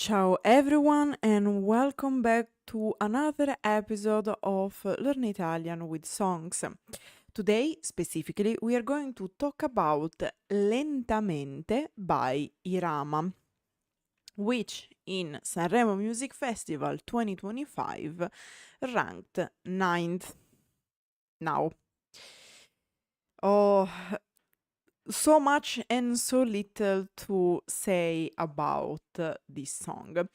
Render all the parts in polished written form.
Ciao everyone and welcome back to another episode of Learn Italian with Songs. Today, specifically, we are going to talk about Lentamente by Irama, which in Sanremo Music Festival 2025 ranked 9th. Now, oh, so much and so little to say about this song.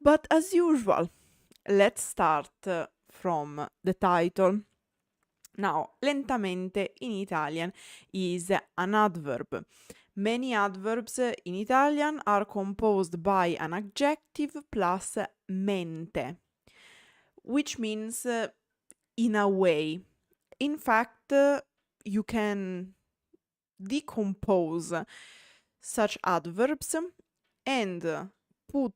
But as usual, let's start from the title. Now, lentamente in Italian is an adverb. Many adverbs in Italian are composed by an adjective plus mente, which means in a way. In fact, you can decompose such adverbs and put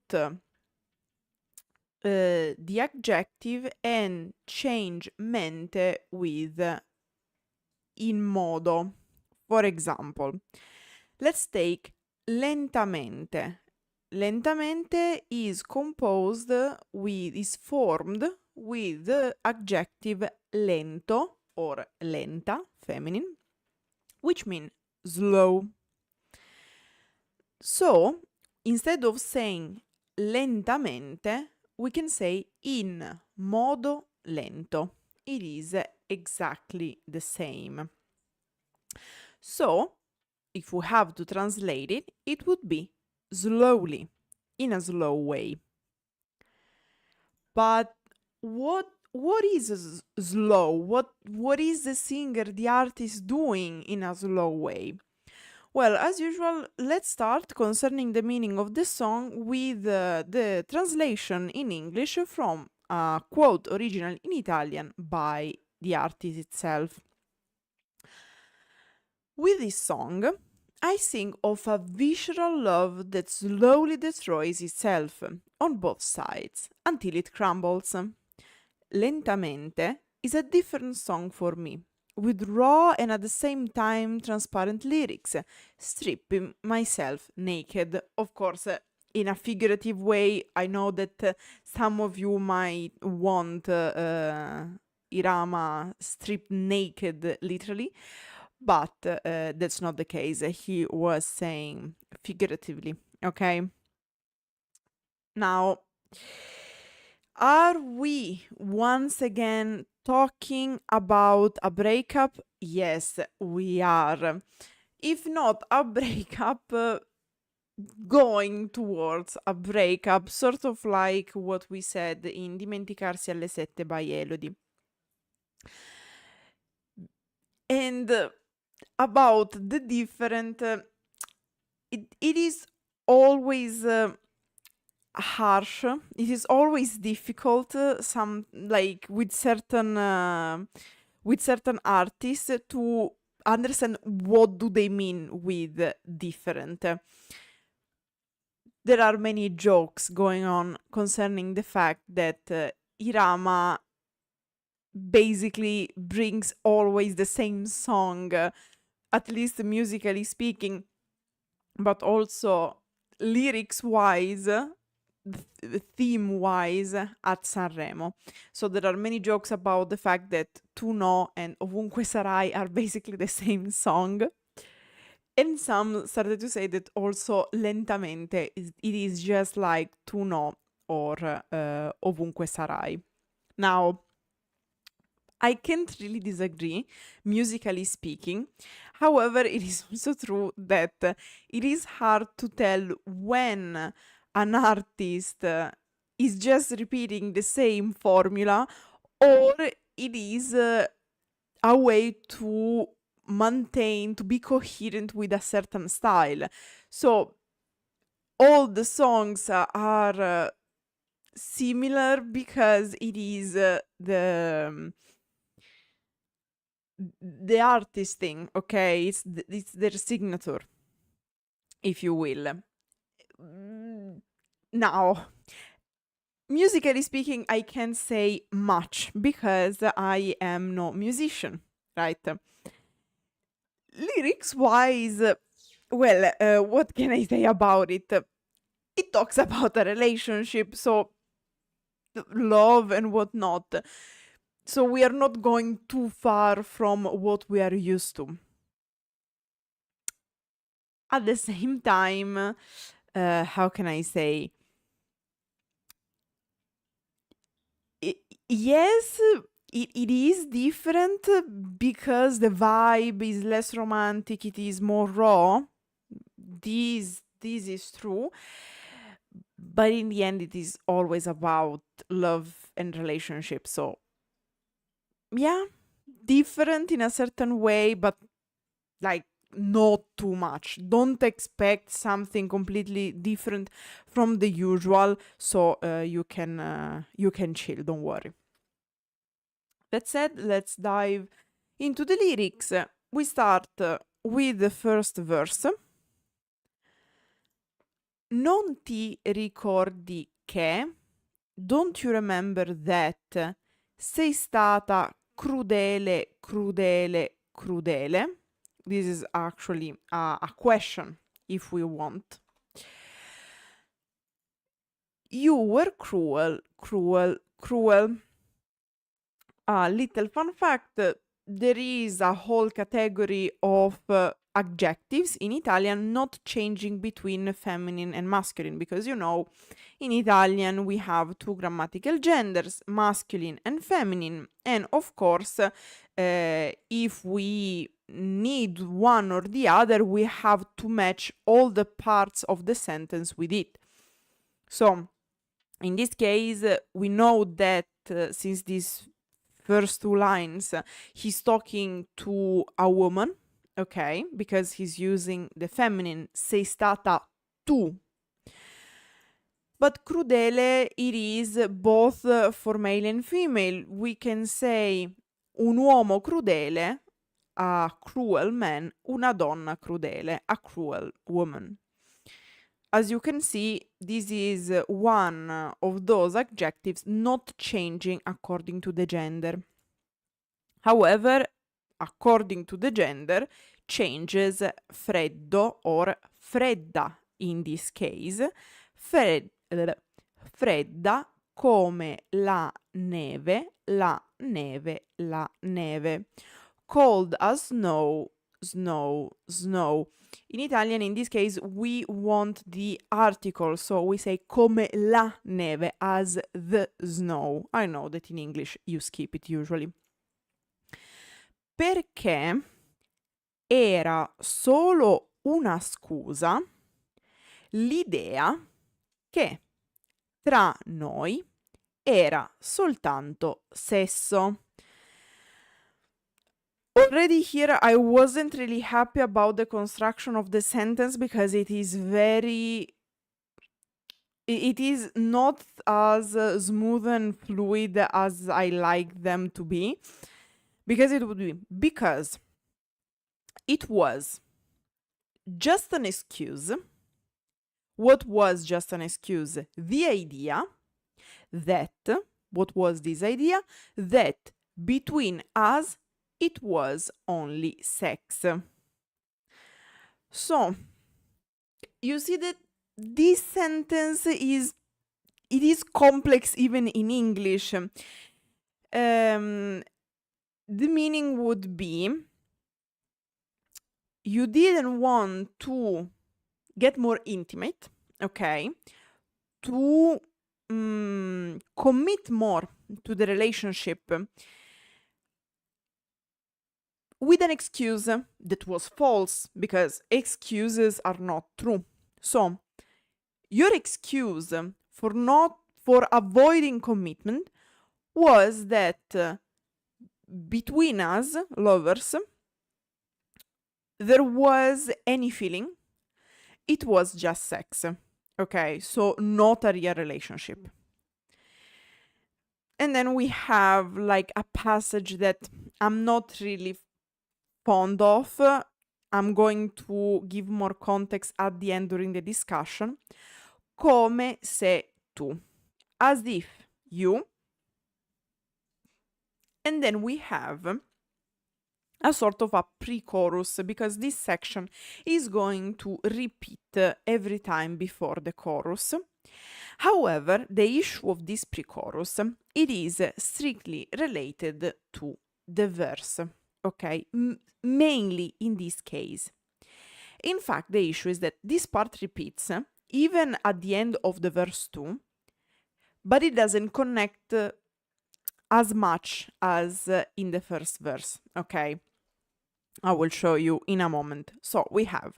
the adjective and change mente with in modo. For example, let's take lentamente. Lentamente is formed with the adjective lento or lenta, feminine, which means slow. So, instead of saying lentamente, we can say in modo lento. It is exactly the same. So, if we have to translate it, it would be slowly, in a slow way. But what is slow? What is the singer, the artist doing in a slow way? Well, as usual, let's start concerning the meaning of the song with the translation in English from a quote original in Italian by the artist itself. With this song, I sing of a visceral love that slowly destroys itself on both sides until it crumbles. Lentamente is a different song for me, with raw and at the same time transparent lyrics, stripping myself naked. Of course, in a figurative way. I know that some of you might want Irama stripped naked, literally, but that's not the case. He was saying figuratively, okay? Now, are we once again talking about a breakup? Yes, we are. If not a breakup, going towards a breakup, sort of like what we said in Dimenticarsi alle 7 by Elodie. And about the different, it is always harsh. It is always difficult. Some like with certain artists to understand what do they mean with different. There are many jokes going on concerning the fact that Irama basically brings always the same song, at least musically speaking, but also lyrics-wise, theme-wise at Sanremo. So there are many jokes about the fact that Tu No and Ovunque Sarai are basically the same song. And some started to say that also Lentamente, it is just like Tu No or Ovunque Sarai. Now, I can't really disagree, musically speaking. However, it is also true that it is hard to tell when an artist is just repeating the same formula or it is a way to maintain, to be coherent with a certain style. So all the songs are similar because it is the artist thing, okay? It's their signature, if you will. Now, musically speaking, I can't say much because I am no musician, right? Lyrics wise, well, what can I say about it? it talks about a relationship, so love and whatnot. So we are not going too far from what we are used to. At the same time, how can I say? Yes, it is different because the vibe is less romantic, it is more raw. This is true. But in the end, it is always about love and relationship. So, yeah, different in a certain way, but like not too much. Don't expect something completely different from the usual. So you can chill. Don't worry. That said, let's dive into the lyrics. We start with the first verse. Non ti ricordi che, don't you remember that, sei stata crudele, crudele, crudele. This is actually a question, if we want. You were cruel, cruel, cruel. A little fun fact, there is a whole category of adjectives in Italian not changing between feminine and masculine, because in Italian we have two grammatical genders, masculine and feminine, and of course if we need one or the other, we have to match all the parts of the sentence with it. So in this case, we know that since these first two lines, he's talking to a woman, okay, because he's using the feminine, sei stata tu. But crudele, it is both for male and female. We can say un uomo crudele, a cruel man, una donna crudele, a cruel woman. As you can see, this is one of those adjectives not changing according to the gender. However, according to the gender, changes freddo or fredda in this case. Fredda come la neve, la neve, la neve. Cold as snow, snow, snow. In Italian, in this case, we want the article, so we say come la neve, as the snow. I know that in English you skip it usually. Perché era solo una scusa l'idea che tra noi era soltanto sesso. Already here, I wasn't really happy about the construction of the sentence because it is not as smooth and fluid as I like them to be. Because it would be, because it was just an excuse. What was just an excuse? The idea that, what was this idea? That between us, it was only sex. So, you see that this sentence is complex even in English. The meaning would be, you didn't want to get more intimate, okay? To commit more to the relationship with an excuse that was false, because excuses are not true. So, your excuse for avoiding commitment was that between us, lovers, there was any feeling. It was just sex. Okay, so not a real relationship. And then we have like a passage that I'm not really fond of. I'm going to give more context at the end during the discussion. Come se tu. As if you. And then we have a sort of a pre-chorus, because this section is going to repeat every time before the chorus. However, the issue of this pre-chorus, it is strictly related to the verse, okay? Mainly in this case. In fact, the issue is that this part repeats even at the end of the verse 2, but it doesn't connect as much as in the first verse, okay? I will show you in a moment. So we have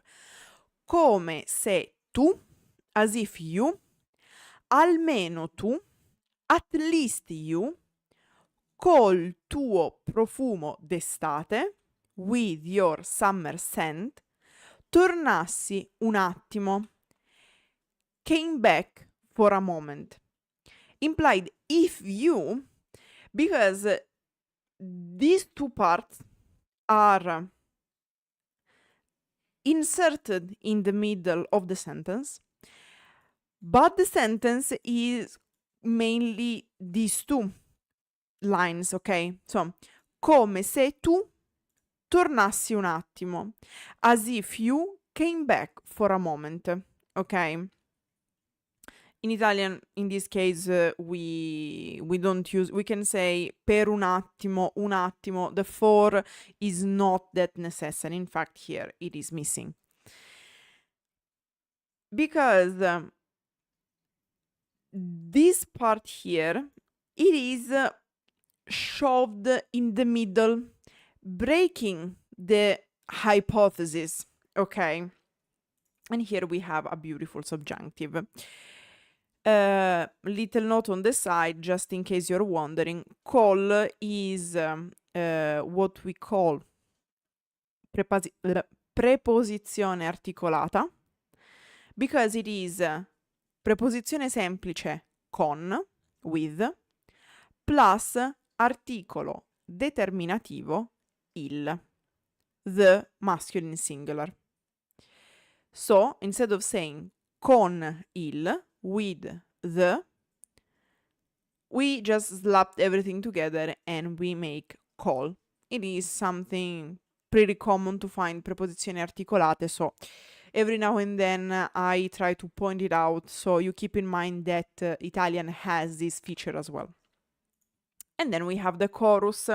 come se tu, as if you, almeno tu, at least you, col tuo profumo d'estate, with your summer scent, tornassi un attimo, came back for a moment. Implied if you, because these two parts are inserted in the middle of the sentence, but the sentence is mainly these two lines, ok? So, come se tu tornassi un attimo, as if you came back for a moment, ok? In Italian, in this case, we don't use, we can say per un attimo, the for is not that necessary. In fact, here it is missing. Because this part here, it is shoved in the middle, breaking the hypothesis, okay? And here we have a beautiful subjunctive. Little note on the side, just in case you're wondering, call is what we call preposizione articolata, because it is preposizione semplice con, with, plus articolo determinativo il, the masculine singular. So, instead of saying con il, with the, we just slapped everything together and we make call. It is something pretty common to find preposizioni articolate, so every now and then I try to point it out, so you keep in mind that Italian has this feature as well. And then we have the chorus.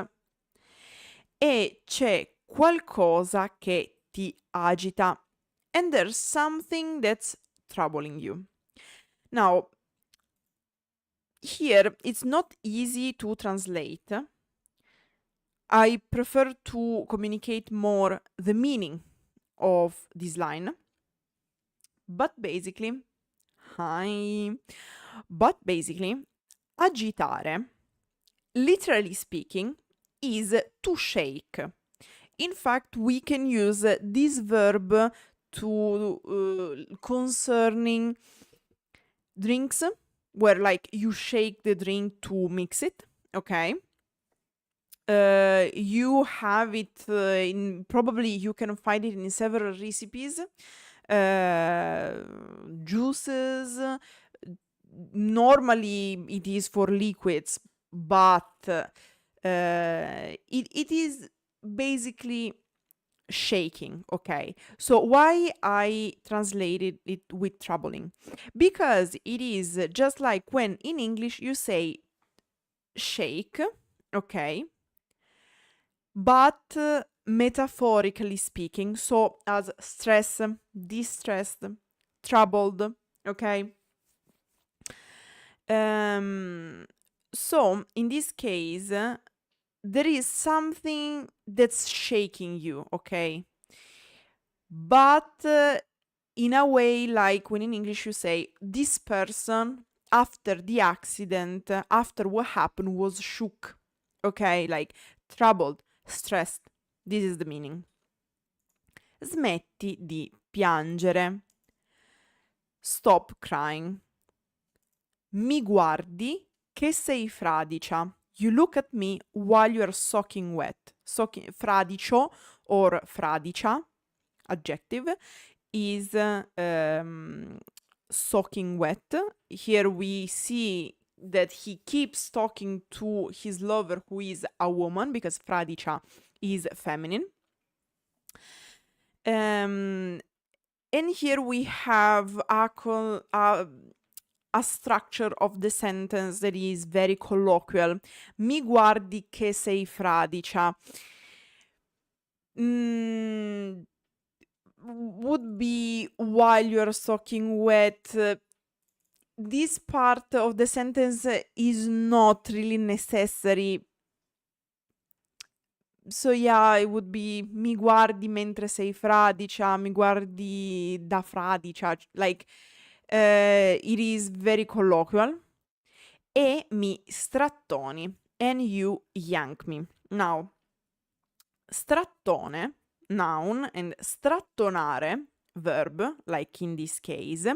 E c'è qualcosa che ti agita, and there's something that's troubling you. Now, here it's not easy to translate. I prefer to communicate more the meaning of this line. But basically, agitare, literally speaking, is to shake. In fact, we can use this verb to concerning drinks, where like you shake the drink to mix it, okay? You have it probably you can find it in several recipes, juices. Normally it is for liquids, but it is basically shaking, okay? So why I translated it with troubling? Because it is just like when in English you say shake, okay? But metaphorically speaking, so as stress, distressed, troubled, okay? So in this case, there is something that's shaking you, okay? But in a way, like when in English you say, this person, after the accident, after what happened, was shook, okay? Like troubled, stressed. This is the meaning. Smetti di piangere. Stop crying. Mi guardi che sei fradicia. You look at me while you are soaking wet. Fradicio or fradicia, adjective, is soaking wet. Here we see that he keeps talking to his lover, who is a woman, because fradicia is feminine. And here we have a structure of the sentence that is very colloquial. Mi guardi che sei fradicia. Would be while you're soaking wet. This part of the sentence is not really necessary. So yeah, it would be mi guardi mentre sei fradicia, mi guardi da fradicia. Like, it is very colloquial. E mi strattoni, and you yank me. Now, strattone, noun, and strattonare, verb, like in this case.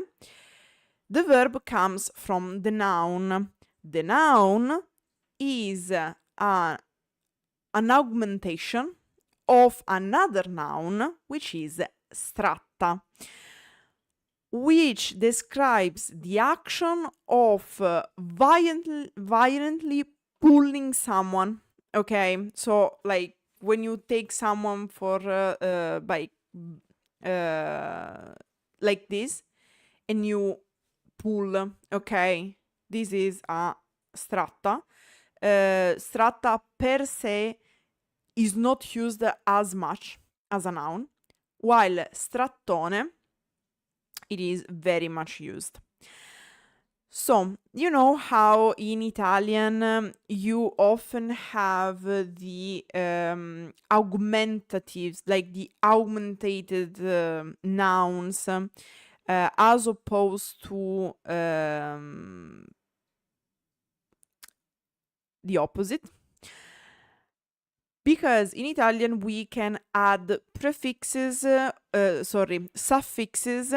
The verb comes from the noun. The noun is an augmentation of another noun, which is stratta, which describes the action of violently pulling someone. Okay, so like when you take someone for like this and you pull, okay, this is a stratta. Stratta per se is not used as much as a noun, while strattone, it is very much used. So, you know how in Italian you often have the augmentatives, like the augmentated nouns, as opposed to the opposite. Because in Italian we can add suffixes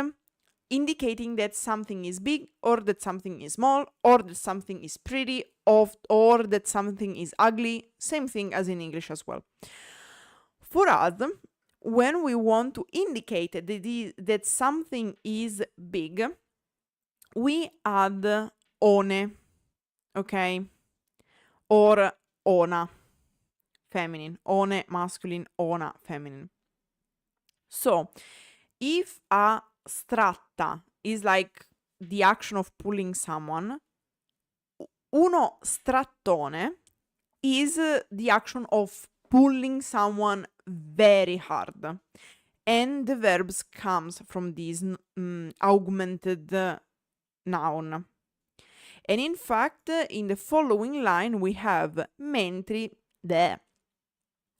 indicating that something is big, or that something is small, or that something is pretty, or that something is ugly. Same thing as in English as well. For us, when we want to indicate that something is big, we add one, okay? Or ona, feminine. One, masculine, ona, feminine. So, if a stratta is like the action of pulling someone, uno strattone is the action of pulling someone very hard. And the verbs comes from this augmented noun. And in fact, in the following line we have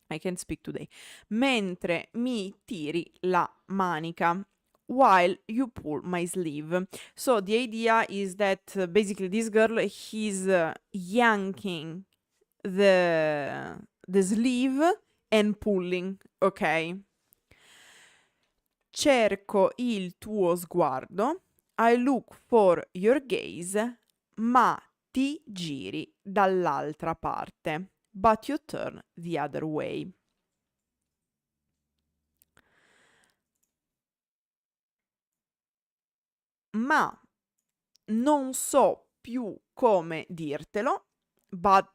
I can't speak today. Mentre mi tiri la manica, while you pull my sleeve. So the idea is that basically this girl, he's yanking the sleeve and pulling, ok? Cerco il tuo sguardo, I look for your gaze, ma ti giri dall'altra parte, but you turn the other way. Ma non so più come dirtelo, but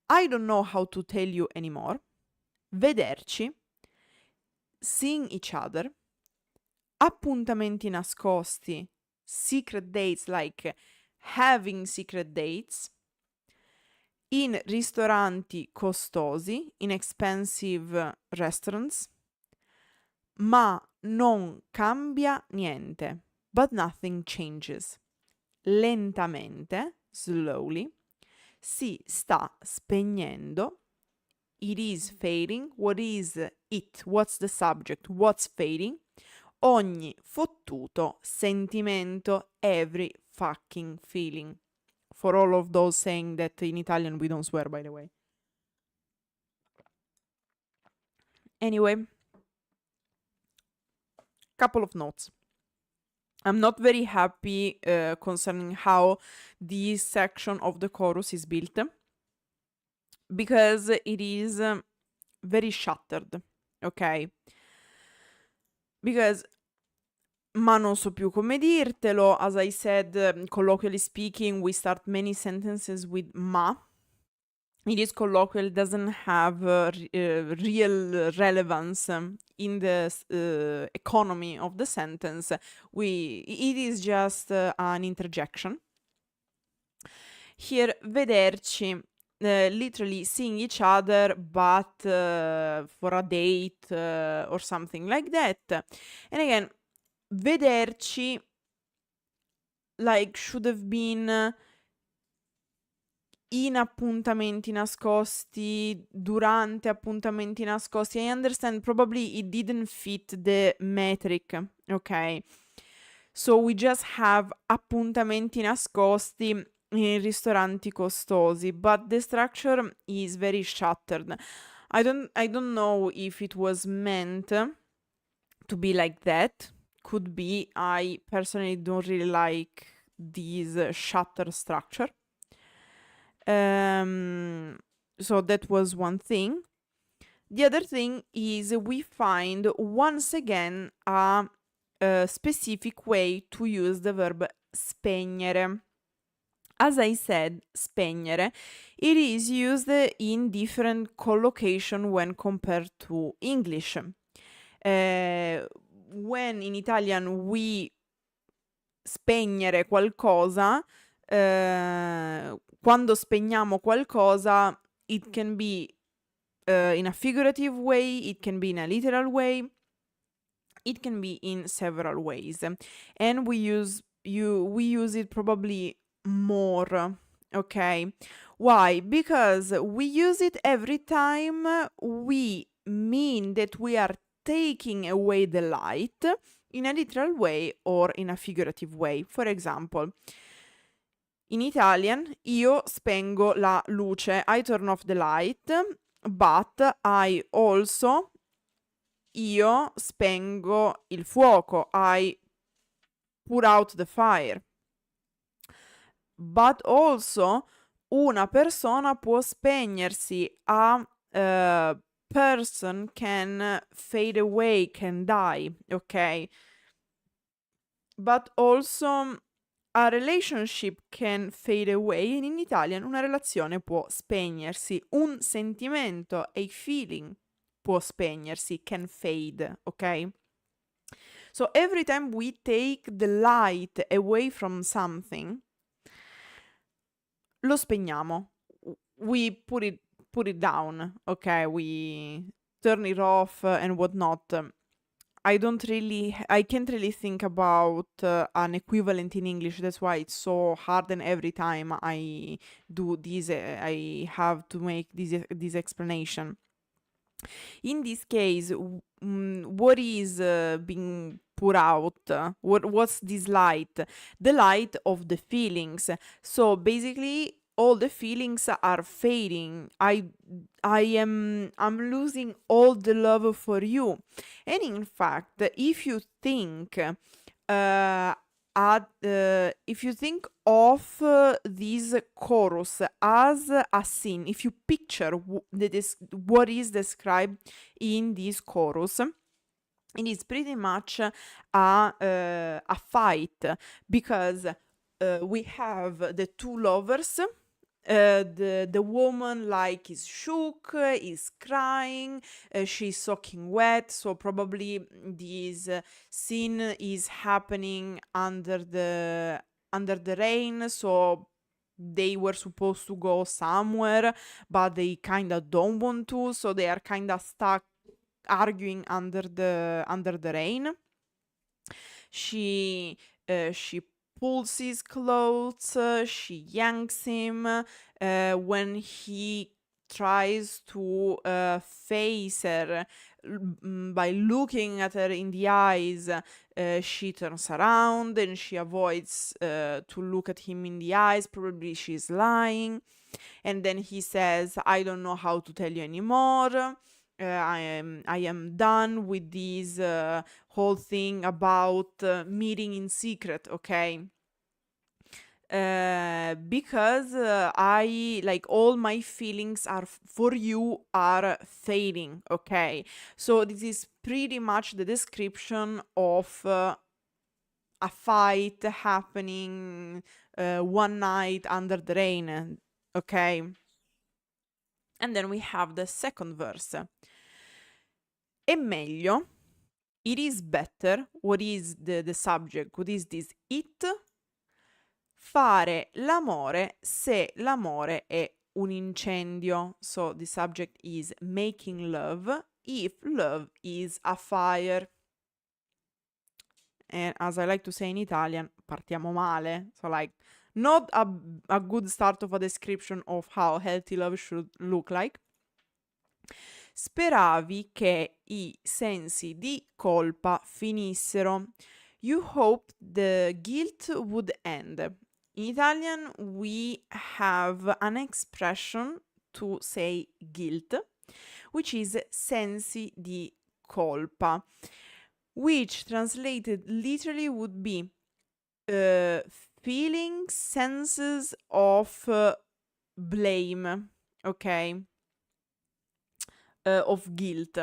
I don't know how to tell you anymore. Vederci, seeing each other, appuntamenti nascosti, secret dates, like having secret dates, in ristoranti costosi, in expensive restaurants, ma non cambia niente, but nothing changes. Lentamente, slowly, si sta spegnendo, it is fading. What is it? What's the subject? What's fading? Ogni fottuto sentimento, every fucking feeling. For all of those saying that in Italian we don't swear, by the way. Anyway, couple of notes. I'm not very happy concerning how this section of the chorus is built, because it is very shattered, ok? Because ma non so più come dirtelo. As I said, colloquially speaking, we start many sentences with ma. it is colloquial, it doesn't have real relevance in the economy of the sentence. It is just an interjection. Here, vederci, literally seeing each other, but for a date or something like that. And again, vederci, like, should have been in appuntamenti nascosti, durante appuntamenti nascosti. I understand probably it didn't fit the metric, ok? So we just have appuntamenti nascosti in ristoranti costosi, but the structure is very shattered. I don't know if it was meant to be like that. Could be. I personally don't really like this shutter structure. So that was one thing. The other thing is we find once again a specific way to use the verb spegnere. As I said, spegnere, it is used in different collocation when compared to English. When in Italian we spegnere qualcosa, quando spegniamo qualcosa, it can be in a figurative way, it can be in a literal way, it can be in several ways, and we use it probably more. Okay, why? Because we use it every time we mean that we are taking away the light in a literal way or in a figurative way. For example, in Italian, io spengo la luce, I turn off the light, but I also, io spengo il fuoco, I put out the fire. But also, una persona può spegnersi, a person can fade away, can die, ok? But also, a relationship can fade away, and in Italian una relazione può spegnersi, un sentimento, a feeling, può spegnersi, can fade, ok? So every time we take the light away from something, lo spegniamo. We put it down, ok? We turn it off and whatnot. I can't really think about an equivalent in English. That's why it's so hard, and every time I do this, I have to make this explanation. In this case, what is being put out? What's this light? The light of the feelings. So basically, all the feelings are fading. I'm losing all the love for you. And in fact, if you think if you think of this chorus as a scene, if you picture what is described in this chorus, it is pretty much a fight, because we have the two lovers. The woman like is shook, is crying, she's soaking wet, so probably this scene is happening under the rain, so they were supposed to go somewhere, but they kind of don't want to, so they are kind of stuck arguing under the rain. She pulls his clothes, she yanks him. When he tries to face her by looking at her in the eyes, she turns around and she avoids to look at him in the eyes. Probably she's lying. And then he says, I don't know how to tell you anymore. I am done with this whole thing about meeting in secret, okay? Because I like all my feelings are for you are fading, okay? So this is pretty much the description of a fight happening one night under the rain, okay? And then we have the second verse. È meglio, it is better, what is the subject, what is this it? Fare l'amore se l'amore è un incendio. So the subject is making love if love is a fire. And as I like to say in Italian, partiamo male. So like, not a good start of a description of how healthy love should look like. Speravi che i sensi di colpa finissero. You hoped the guilt would end. In Italian, we have an expression to say guilt, which is sensi di colpa, which translated literally would be feeling senses of blame, okay? Of guilt.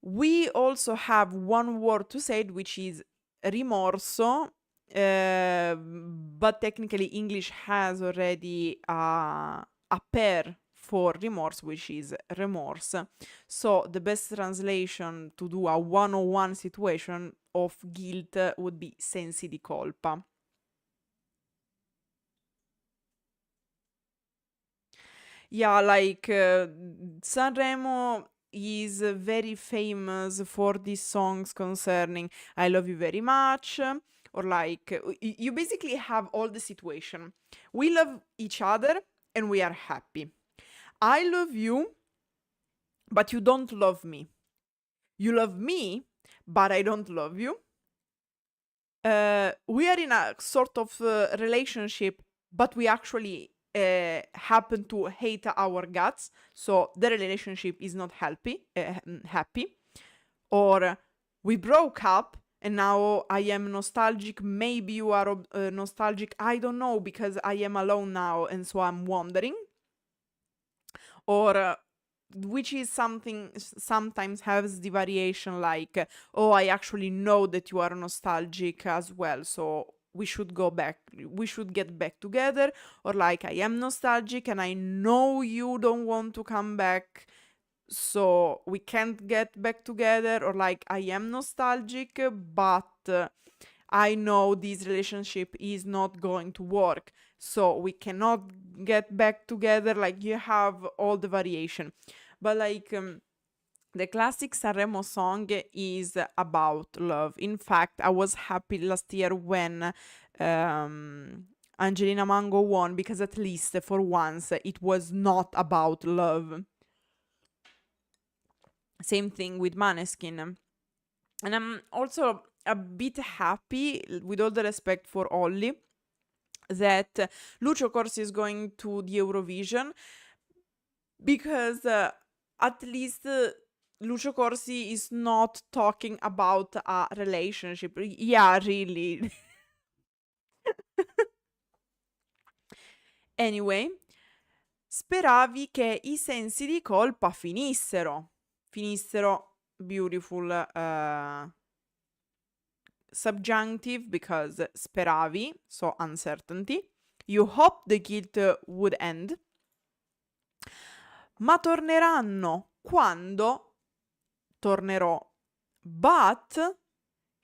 We also have one word to say it, which is rimorso, but technically English has already a pair for remorse, which is remorse. So the best translation to do a one-on-one situation of guilt would be sensi di colpa. Yeah, like Sanremo is very famous for these songs concerning I love you very much, or like you basically have all the situation. We love each other and we are happy. I love you, but you don't love me. You love me, but I don't love you. We are in a sort of relationship, but we actually happen to hate our guts, so the relationship is not happy. Or we broke up and now I am nostalgic. Maybe you are nostalgic. I don't know, because I am alone now and so I'm wondering. Or which is something sometimes has the variation like, oh, I actually know that you are nostalgic as well, so we should get back together. Or like, I am nostalgic and I know you don't want to come back, so we can't get back together. Or like, I am nostalgic, but I know this relationship is not going to work, so we cannot get back together. Like, you have all the variation. But like, the classic Sanremo song is about love. In fact, I was happy last year when Angelina Mango won, because at least for once it was not about love. Same thing with Maneskin. And I'm also a bit happy, with all the respect for Olli, that Lucio Corsi is going to the Eurovision, because at least Lucio Corsi is not talking about a relationship. Yeah, really. Anyway, speravi che i sensi di colpa finissero. Beautiful subjunctive, because speravi, so uncertainty. You hope the guilt would end. Ma torneranno quando? Tornerò. But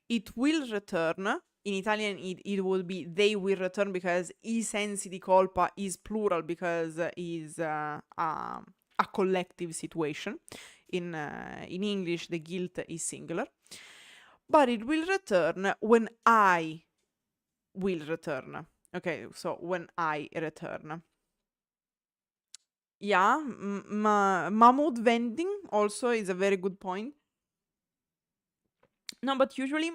it will return. In Italian it will be they will return, because I sensi di colpa is plural, because is a collective situation. In English the guilt is singular. But it will return when I will return. Okay, so when I return. Yeah, mood vending also is a very good point. No, but usually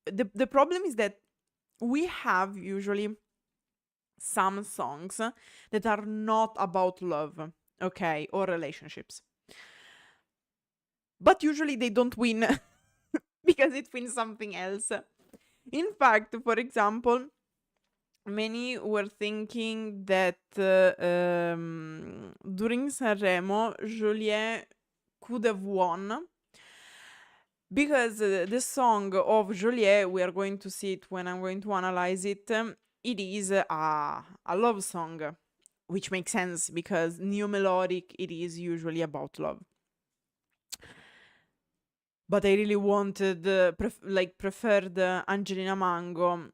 the problem is that we have usually some songs that are not about love, okay, or relationships. But usually they don't win because it wins something else. In fact, for example, many were thinking that during Sanremo, Joliet could have won, because the song of Joliet, we are going to see it when I'm going to analyze it, it is a love song, which makes sense because neo-melodic, it is usually about love. But I really wanted, preferred Angelina Mango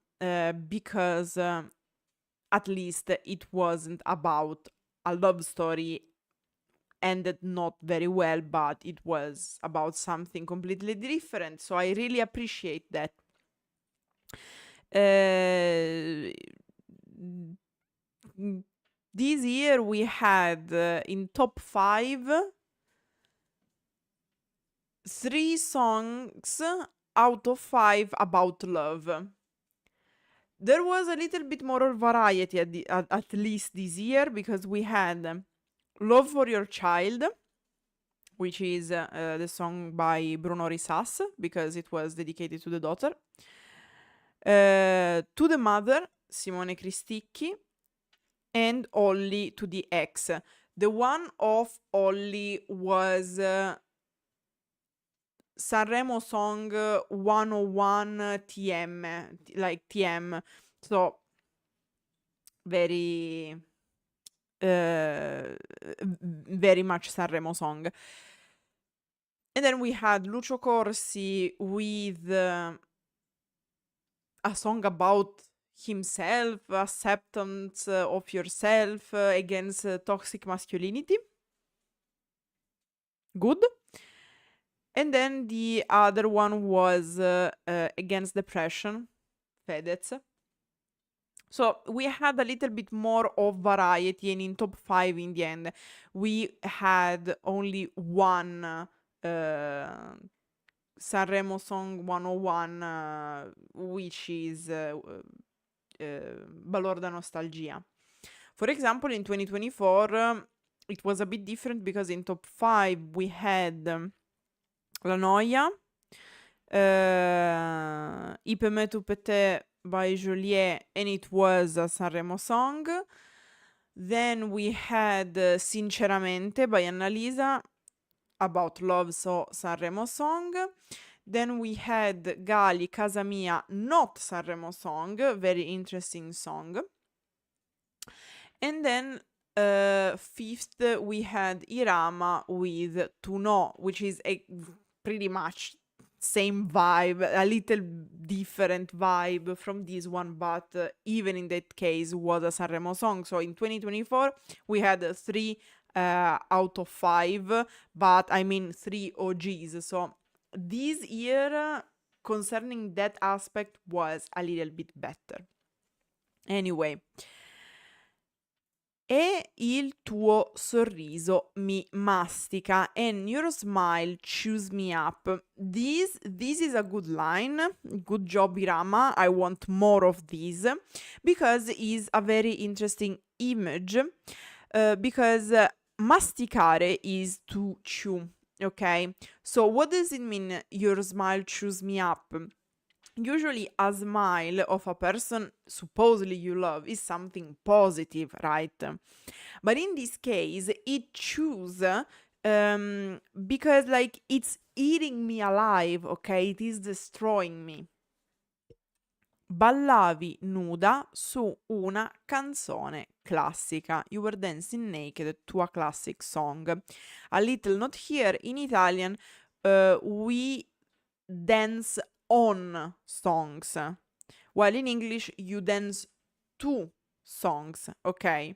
because at least it wasn't about a love story, ended not very well, but it was about something completely different. So I really appreciate that. This year we had in top 5 3 songs out of 5 about love. There was a little bit more variety at least this year, because we had Love for Your Child, which is the song by Bruno Risas, because it was dedicated to the daughter. To the Mother, Simone Cristicchi, and Ollie to the Ex. The one of Ollie was Sanremo song 101 TM, like TM. So very very much Sanremo song. And then we had Lucio Corsi with a song about himself, acceptance of yourself against toxic masculinity. Good. And then the other one was against depression, Fedez. So we had a little bit more of variety, and in top 5 in the end, we had only one Sanremo song 101, which is Balorda Nostalgia. For example, in 2024, it was a bit different, because in top 5 we had La Noia, Ipe Me Tu Pe Te by Joliet, and it was a Sanremo song. Then we had Sinceramente by Annalisa, about love, so Sanremo song. Then we had Gali, Casa Mia, not Sanremo song, very interesting song. And then fifth we had Irama with Tu No, which is a pretty much same vibe, a little different vibe from this one, but even in that case was a Sanremo song. So in 2024 we had 3 out of 5, but I mean 3 OGs. So this year, concerning that aspect, was a little bit better. Anyway, e il tuo sorriso mi mastica, and your smile chews me up. This is a good line. Good job, Irama. I want more of this, because it's a very interesting image, because masticare is to chew, okay? So what does it mean, your smile chews me up? Usually a smile of a person supposedly you love is something positive, right? But in this case, it chews because like it's eating me alive, okay? It is destroying me. Ballavi nuda su una canzone classica. You were dancing naked to a classic song. A little note here, in Italian, we dance on songs, while in English you dance to songs, ok?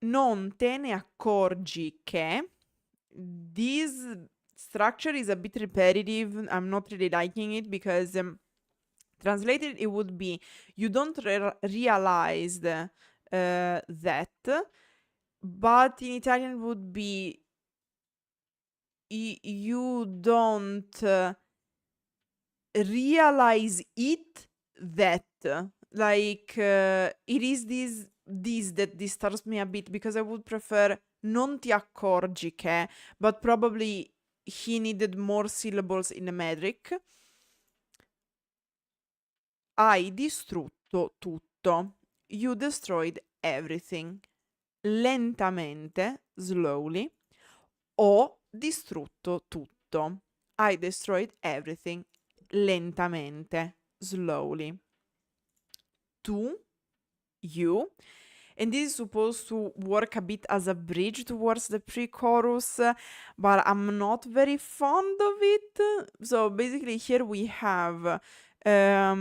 Non te ne accorgi che. This structure is a bit repetitive. I'm not really liking it, because translated it would be you don't realize that, but in Italian would be you don't realize it that, like it is this that disturbs me a bit, because I would prefer non ti accorgi che, but probably he needed more syllables in the metric. Hai distrutto tutto. You destroyed everything. Lentamente, slowly. Ho distrutto tutto. I destroyed everything. Lentamente, slowly. Tu you. And this is supposed to work a bit as a bridge towards the pre-chorus, but I'm not very fond of it. So basically here we have at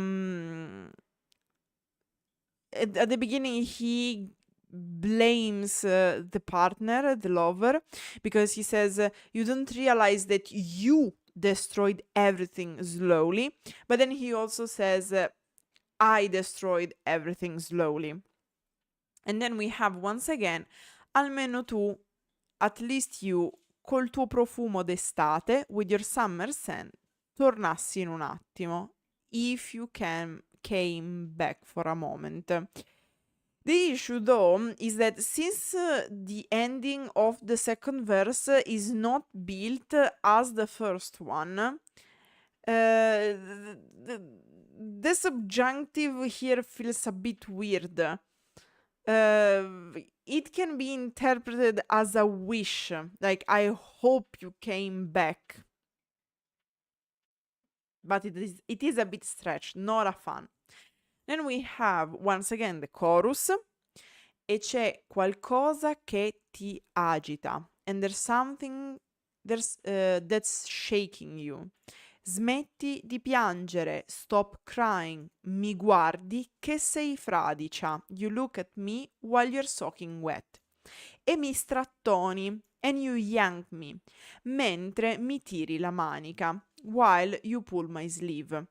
the beginning he blames the partner, the lover, because he says, you don't realize that you destroyed everything slowly. But then he also says, I destroyed everything slowly. And then we have once again, almeno tu, at least you, col tuo profumo d'estate, with your summer scent, tornassi in un attimo. If you came back for a moment. The issue, though, is that since the ending of the second verse is not built as the first one, the subjunctive here feels a bit weird. It can be interpreted as a wish, like, I hope you came back. But it is a bit stretched, not a fan. Then we have, once again, the chorus, e c'è qualcosa che ti agita, and there's something that's shaking you. Smetti di piangere, stop crying, mi guardi che sei fradicia, you look at me while you're soaking wet. E mi strattoni, and you yank me, mentre mi tiri la manica, while you pull my sleeve.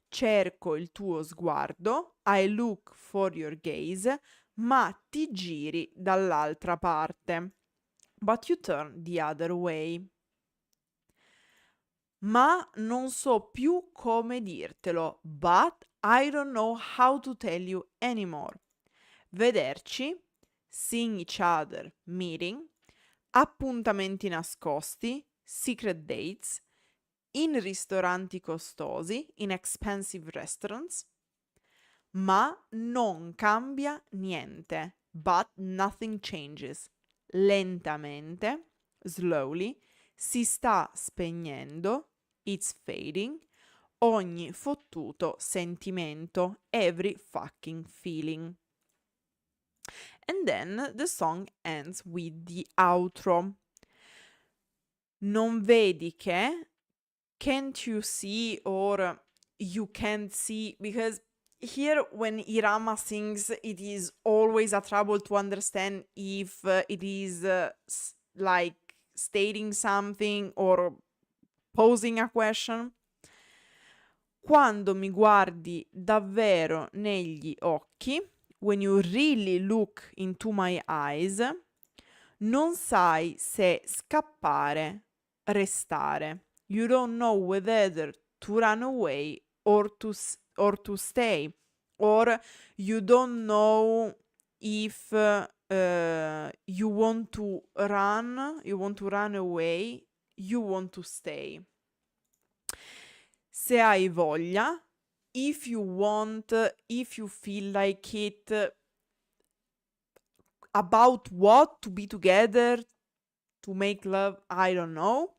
Cerco il tuo sguardo, I look for your gaze, ma ti giri dall'altra parte. But you turn the other way. Ma non so più come dirtelo, but I don't know how to tell you anymore. Vederci, seeing each other, meeting, appuntamenti nascosti, secret dates, in ristoranti costosi, in expensive restaurants, ma non cambia niente, but nothing changes. Lentamente, slowly, si sta spegnendo, it's fading, ogni fottuto sentimento, every fucking feeling. And then the song ends with the outro. Non vedi che, can't you see, or you can't see, because here when Irama sings, it is always a trouble to understand if it is like stating something or posing a question. Quando mi guardi davvero negli occhi, when you really look into my eyes, non sai se scappare, restare. You don't know whether to run away or to stay, or you don't know if you want to run away, you want to stay. Se hai voglia, if you want, if you feel like it, about what, to be together, to make love, I don't know.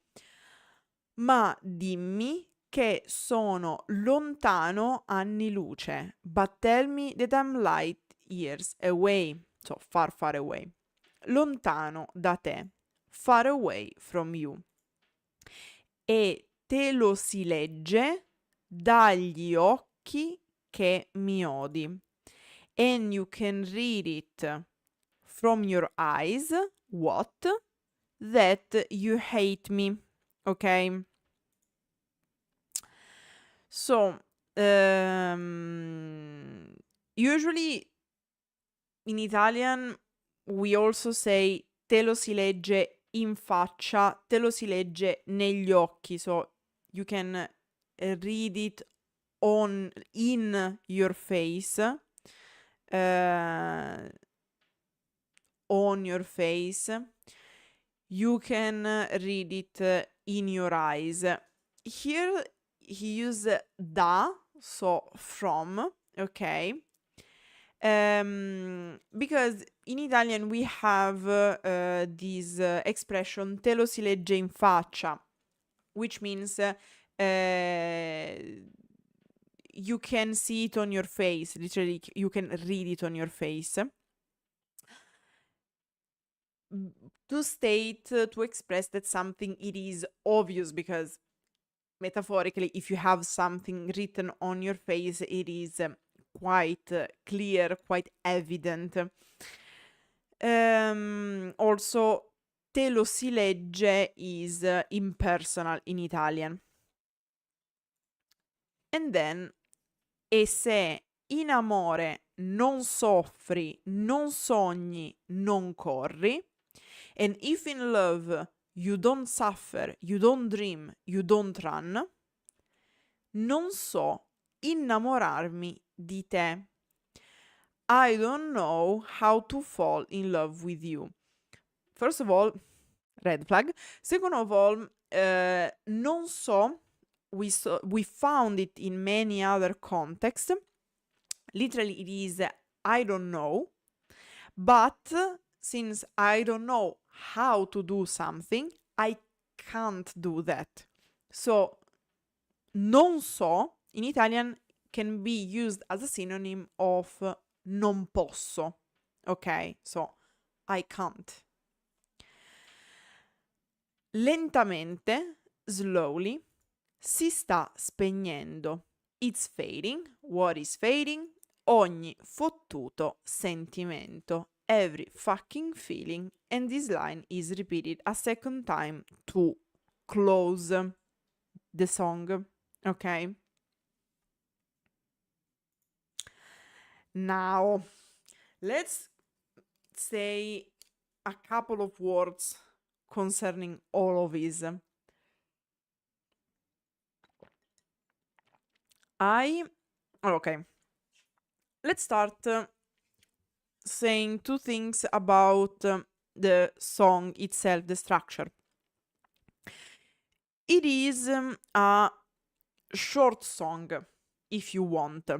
Ma dimmi che sono lontano anni luce, but tell me that I'm light years away, so far, far away. Lontano da te, far away from you. E te lo si legge dagli occhi che mi odi. And you can read it from your eyes, what? That you hate me. Okay? So, usually in Italian we also say te lo si legge in faccia, te lo si legge negli occhi. So you can read it in your face, on your face. You can read it in your eyes. Here he used da, so from, okay? Because in Italian we have this expression te lo si legge in faccia, which means you can see it on your face, literally you can read it on your face. To state, to express that something, it is obvious, because metaphorically, if you have something written on your face, it is quite clear, quite evident. Also, te lo si legge is impersonal in Italian. And then, e se in amore non soffri, non sogni, non corri. And if in love you don't suffer, you don't dream, you don't run. Non so innamorarmi di te. I don't know how to fall in love with you. First of all, red flag. Second of all, non so, we found it in many other contexts. Literally, it is I don't know. But since I don't know how to do something, I can't do that. So, non so in Italian can be used as a synonym of non posso. Ok, so I can't. Lentamente, slowly, si sta spegnendo. It's fading. What is fading? Ogni fottuto sentimento. Every fucking feeling. And this line is repeated a second time to close the song. Okay? Now, let's say a couple of words concerning all of this. Okay. Let's start saying two things about the song itself, the structure. It is a short song, if you want,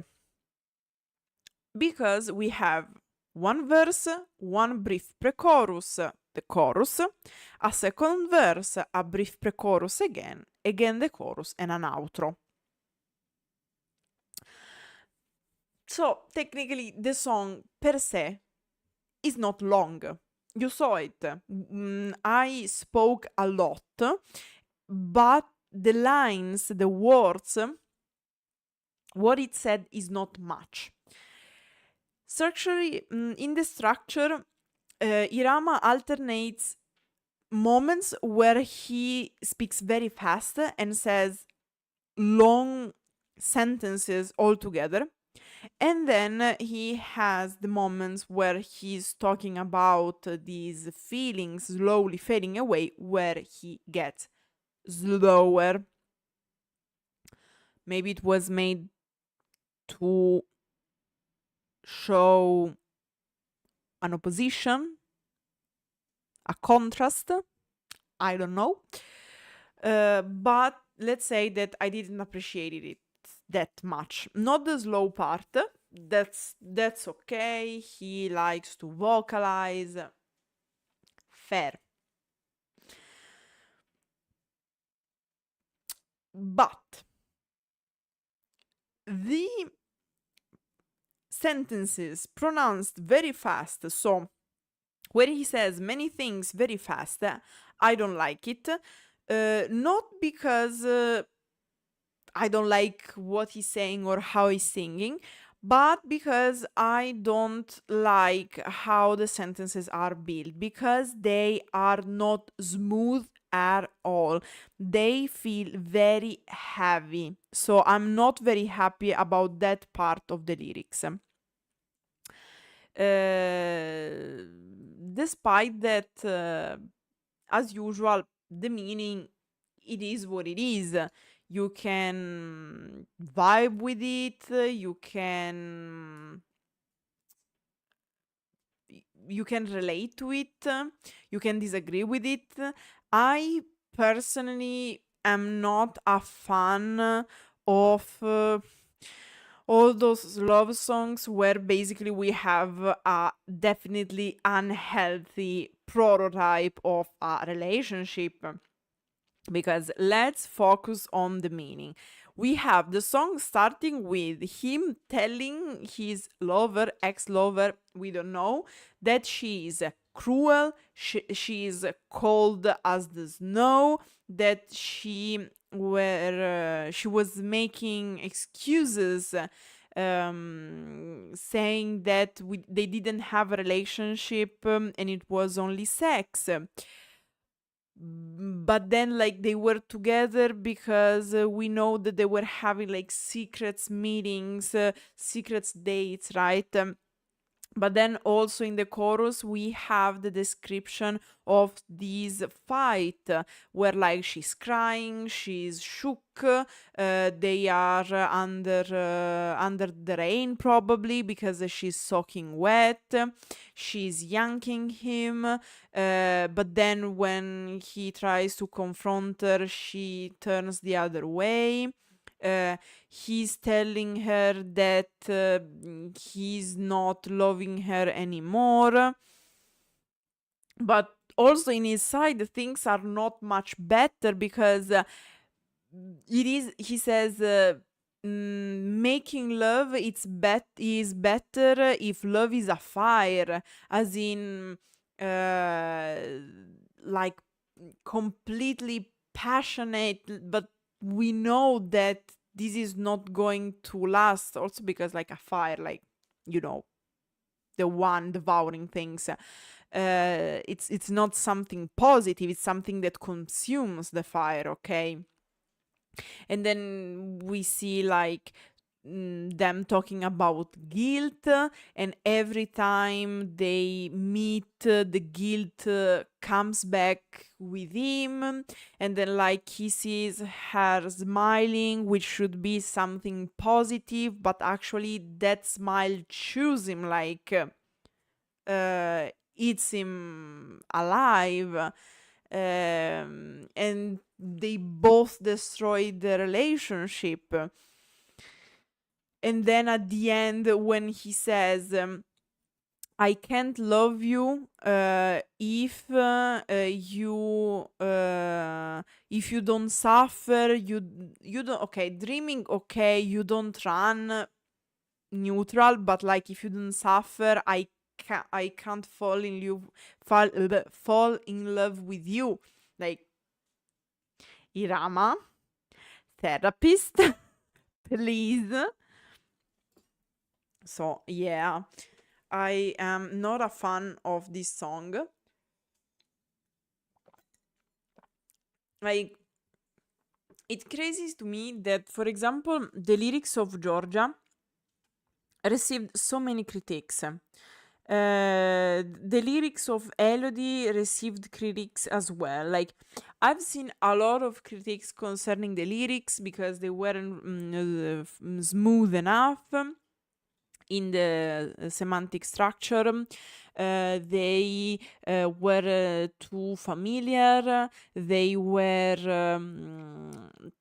because we have one verse, one brief pre-chorus, the chorus, a second verse, a brief pre-chorus again the chorus, and an outro. So, technically, the song per se is not long. You saw it. I spoke a lot, but the lines, the words, what it said is not much. Structurally, in the structure, Irama alternates moments where he speaks very fast and says long sentences all together. And then he has the moments where he's talking about these feelings slowly fading away, where he gets slower. Maybe it was made to show an opposition, a contrast. I don't know. But let's say that I didn't appreciate it that much. Not the slow part. That's okay. He likes to vocalize. Fair. But the sentences pronounced very fast, so where he says many things very fast, I don't like it. Not because I don't like what he's saying or how he's singing, but because I don't like how the sentences are built, because they are not smooth at all. They feel very heavy. So I'm not very happy about that part of the lyrics. Despite that, as usual, the meaning, it is what it is. You can vibe with it, you can relate to it, you can disagree with it. I personally am not a fan of all those love songs where basically we have a definitely unhealthy prototype of a relationship. Because let's focus on the meaning. We have the song starting with him telling his lover, ex-lover, we don't know, that she is cruel, she is cold as the snow, that she was making excuses, saying that they didn't have a relationship, and it was only sex. But then like they were together because we know that they were having like secrets meetings, secrets dates, right? But then also in the chorus we have the description of this fight, where like she's crying, she's shook, they are under the rain probably because she's soaking wet, she's yanking him, but then when he tries to confront her she turns the other way. He's telling her that he's not loving her anymore. But also in his side, things are not much better because he says, making love is better if love is a fire, as in uh, like completely passionate, but we know that this is not going to last, also because like a fire, like, you know, the one devouring things, it's not something positive, it's something that consumes the fire, okay? And then we see like them talking about guilt, and every time they meet, the guilt comes back with him, and then like he sees her smiling, which should be something positive, but actually that smile chews him, like eats him alive. And they both destroyed the relationship. And then at the end, when he says, I can't love you if you don't suffer, you don't, okay, dreaming, okay, you don't run, neutral, but like if you don't suffer, I can't fall in love with you. Like, Irama, therapist, please. So yeah, I am not a fan of this song. Like, it crazy to me that, for example, the lyrics of Georgia received so many critiques. The lyrics of Elodie received critics as well. Like, I've seen a lot of critiques concerning the lyrics because they weren't smooth enough in the semantic structure. They were too familiar. They were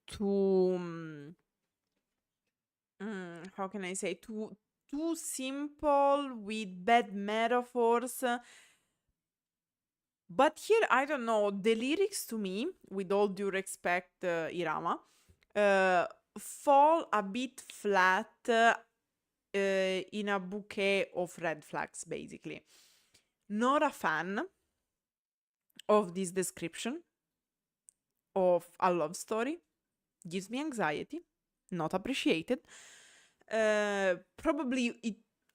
too how can I say, too simple with bad metaphors. But here, I don't know, the lyrics to me, with all due respect, Irama, fall a bit flat in a bouquet of red flags, basically. Not a fan of this description of a love story. Gives me anxiety. Not appreciated. Probably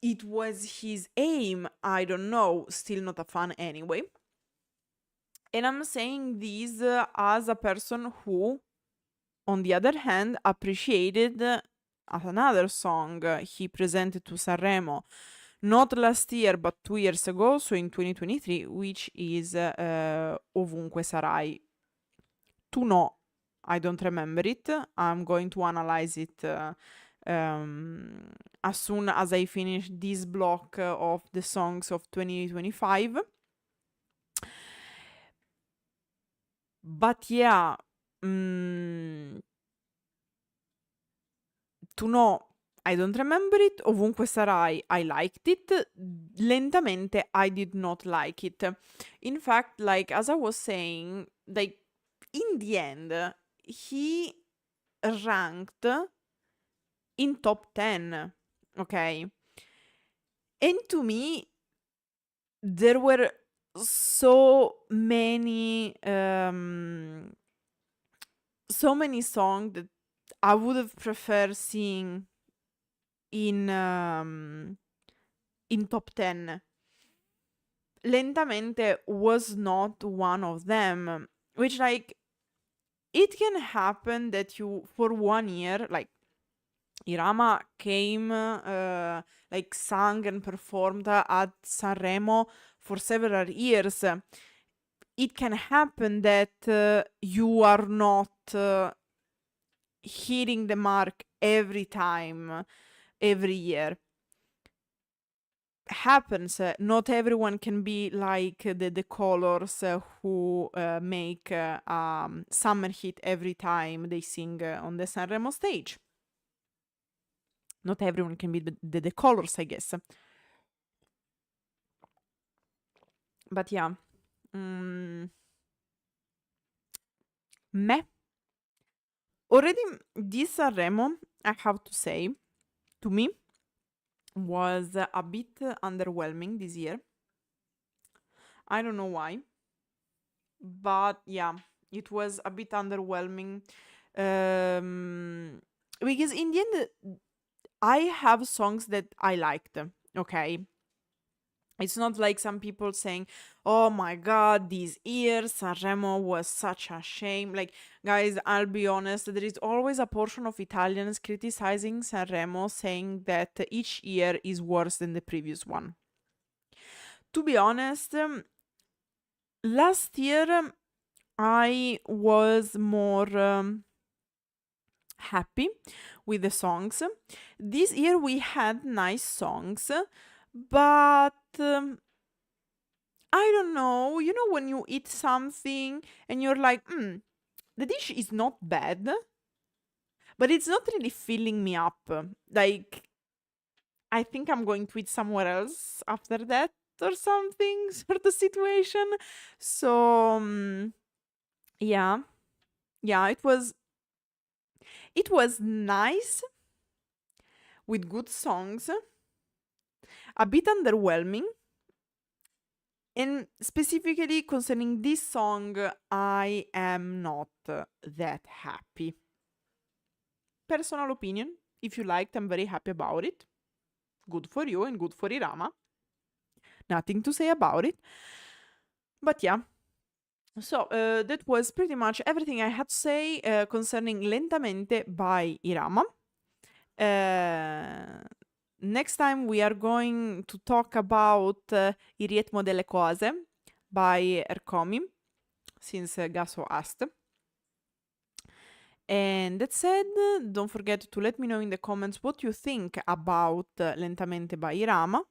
it was his aim. I don't know. Still not a fan anyway. And I'm saying this as a person who, on the other hand, appreciated another song he presented to Sanremo, not last year, but 2 years ago, so in 2023, which is Ovunque Sarai. Tu no, I don't remember it. I'm going to analyze it as soon as I finish this block of the songs of 2025. But yeah, Tu no, I don't remember it. Ovunque sarai, I liked it. Lentamente, I did not like it. In fact, like as I was saying, like in the end, he ranked in top 10, okay? And to me, there were so many songs that I would have preferred seeing in top 10. Lentamente was not one of them, which, like, it can happen that you, for 1 year, like, Irama came, like, sang and performed at Sanremo for several years. It can happen that you are not hitting the mark every time, every year. Happens. Not everyone can be like the Colors, who make summer hit every time they sing on the Sanremo stage. Not everyone can be the Colors, I guess. But yeah. Meh. Already, this Sanremo, I have to say, to me, was a bit underwhelming this year. I don't know why, but yeah, it was a bit underwhelming. Because in the end, I have songs that I liked, okay? It's not like some people saying, oh my god, this year Sanremo was such a shame. Like, guys, I'll be honest, there is always a portion of Italians criticizing Sanremo, saying that each year is worse than the previous one. To be honest, last year I was more happy with the songs. This year we had nice songs, but I don't know, you know, when you eat something and you're like, the dish is not bad, but it's not really filling me up. Like, I think I'm going to eat somewhere else after that or something, sort of situation. So, yeah. Yeah, it was nice with good songs, a bit underwhelming. And specifically concerning this song, I am not that happy. Personal opinion. If you liked, I'm very happy about it. Good for you and good for Irama. Nothing to say about it. But yeah. So that was pretty much everything I had to say concerning Lentamente by Irama. Next time we are going to talk about Il ritmo delle cose by Ercomi, since Gaso asked. And that said, don't forget to let me know in the comments what you think about Lentamente by Irama.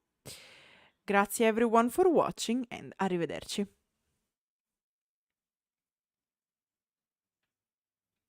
Grazie everyone for watching and arrivederci.